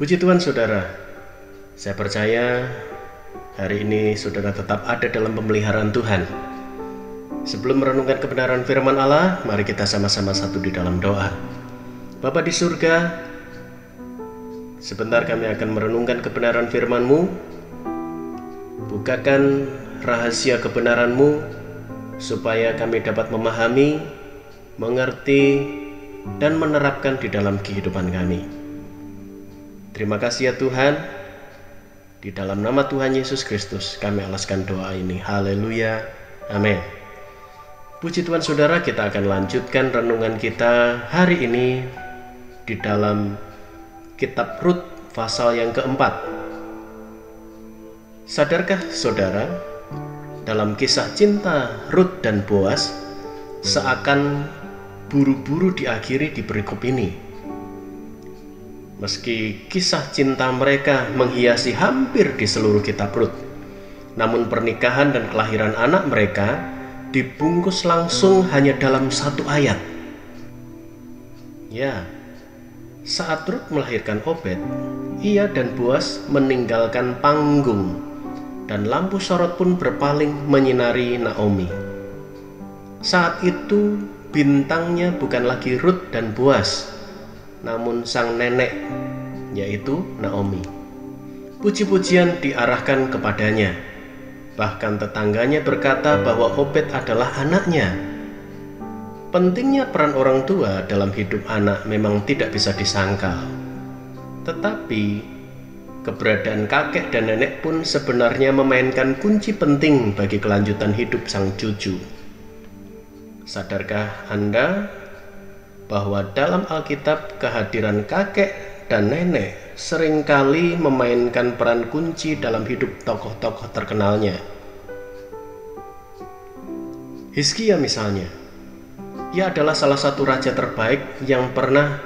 Puji Tuhan saudara, saya percaya hari ini saudara tetap ada dalam pemeliharaan Tuhan. Sebelum merenungkan kebenaran firman Allah, mari kita sama-sama satu di dalam doa. Bapa di surga, sebentar kami akan merenungkan kebenaran firman-Mu. Bukakan rahasia kebenaran-Mu supaya kami dapat memahami, mengerti, dan menerapkan di dalam kehidupan kami. Terima kasih ya Tuhan. Di dalam nama Tuhan Yesus Kristus kami alaskan doa ini. Haleluya. Amin. Puji Tuhan saudara, kita akan lanjutkan renungan kita hari ini di dalam kitab Rut pasal yang keempat. Sadarkah saudara, dalam kisah cinta Rut dan Boas seakan buru-buru diakhiri di perikop ini. Meski kisah cinta mereka menghiasi hampir di seluruh kitab Rut, namun pernikahan dan kelahiran anak mereka dibungkus langsung hanya dalam satu ayat. Ya, saat Rut melahirkan Obed, ia dan Boas meninggalkan panggung dan lampu sorot pun berpaling menyinari Naomi. Saat itu bintangnya bukan lagi Rut dan Boas, namun sang nenek, yaitu Naomi. Puji-pujian diarahkan kepadanya. Bahkan tetangganya berkata bahwa Obed adalah anaknya. Pentingnya peran orang tua dalam hidup anak memang tidak bisa disangkal. Tetapi keberadaan kakek dan nenek pun sebenarnya memainkan kunci penting bagi kelanjutan hidup sang cucu. Sadarkah Anda bahwa dalam Alkitab kehadiran kakek dan nenek seringkali memainkan peran kunci dalam hidup tokoh-tokoh terkenalnya? Hizkia misalnya, ia adalah salah satu raja terbaik yang pernah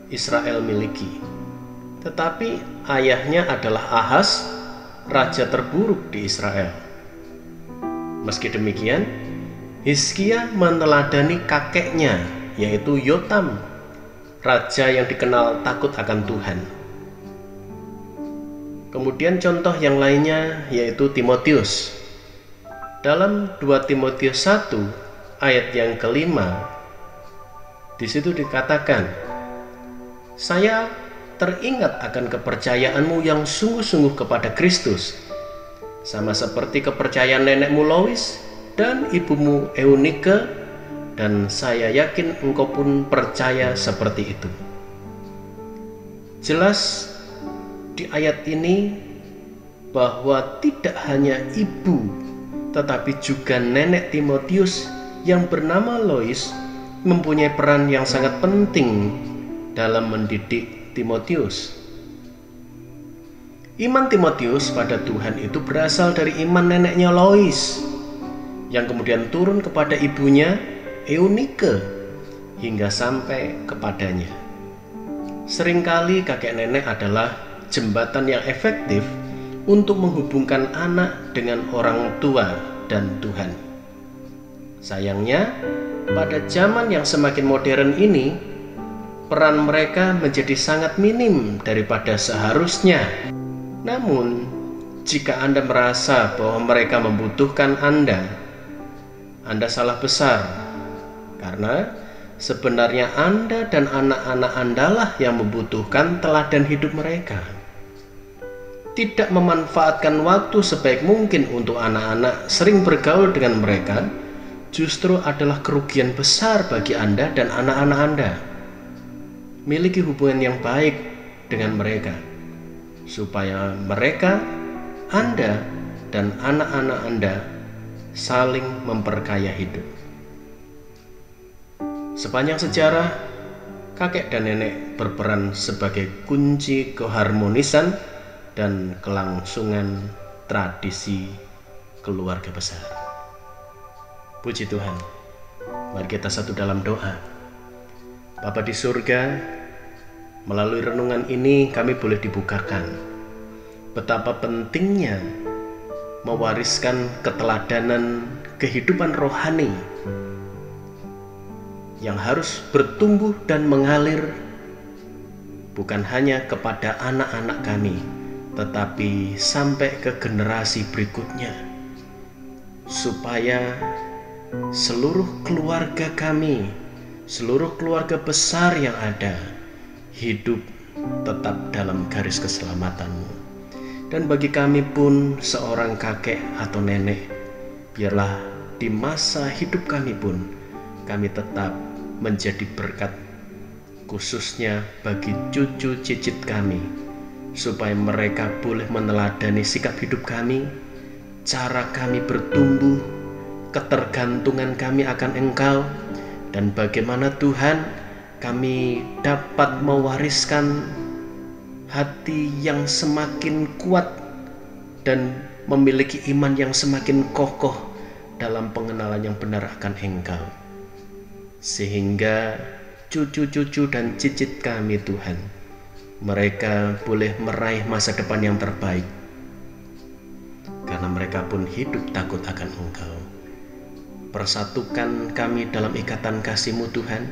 Israel miliki. Tetapi ayahnya adalah Ahaz, raja terburuk di Israel. Meski demikian, Hizkia meneladani kakeknya, yaitu Yotam, raja yang dikenal takut akan Tuhan. Kemudian contoh yang lainnya yaitu Timotius. Dalam 2 Timotius 1 ayat yang kelima, di situ dikatakan, "Saya teringat akan kepercayaanmu yang sungguh-sungguh kepada Kristus, sama seperti kepercayaan nenekmu Lois dan ibumu Eunike, dan saya yakin engkau pun percaya seperti itu." Jelas di ayat ini bahwa tidak hanya ibu tetapi juga nenek Timotius yang bernama Lois mempunyai peran yang sangat penting dalam mendidik Timotius. Iman Timotius pada Tuhan itu berasal dari iman neneknya Lois yang kemudian turun kepada ibunya Eunike hingga sampai kepadanya. Seringkali kakek nenek adalah jembatan yang efektif untuk menghubungkan anak dengan orang tua dan Tuhan. Sayangnya, pada zaman yang semakin modern ini, peran mereka menjadi sangat minim daripada seharusnya. Namun, jika Anda merasa bahwa mereka membutuhkan Anda salah besar. Karena sebenarnya Anda dan anak-anak Anda lah yang membutuhkan teladan hidup mereka. Tidak memanfaatkan waktu sebaik mungkin untuk anak-anak sering bergaul dengan mereka justru adalah kerugian besar bagi Anda dan anak-anak Anda. Miliki hubungan yang baik dengan mereka, supaya mereka, Anda, dan anak-anak Anda saling memperkaya hidup. Sepanjang sejarah, kakek dan nenek berperan sebagai kunci keharmonisan dan kelangsungan tradisi keluarga besar. Puji Tuhan. Mari kita satu dalam doa. Bapa di surga, melalui renungan ini kami boleh dibukakan betapa pentingnya mewariskan keteladanan kehidupan rohani yang harus bertumbuh dan mengalir bukan hanya kepada anak-anak kami, tetapi sampai ke generasi berikutnya, supaya seluruh keluarga kami, seluruh keluarga besar yang ada, hidup tetap dalam garis keselamatan-Mu. Dan bagi kami pun seorang kakek atau nenek, biarlah di masa hidup kami pun kami tetap menjadi berkat, khususnya bagi cucu cicit kami, supaya mereka boleh meneladani sikap hidup kami, cara kami bertumbuh, ketergantungan kami akan Engkau, dan bagaimana Tuhan kami dapat mewariskan hati yang semakin kuat dan memiliki iman yang semakin kokoh dalam pengenalan yang benar akan Engkau, sehingga cucu-cucu dan cicit kami Tuhan, mereka boleh meraih masa depan yang terbaik, karena mereka pun hidup takut akan Engkau. Persatukan kami dalam ikatan kasih-Mu Tuhan,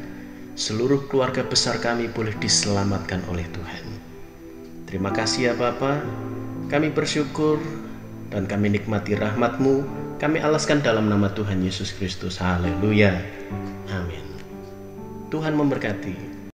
seluruh keluarga besar kami boleh diselamatkan oleh Tuhan. Terima kasih ya Bapa, kami bersyukur dan kami nikmati rahmat-Mu, kami alaskan dalam nama Tuhan Yesus Kristus. Haleluya, amin. Tuhan memberkati.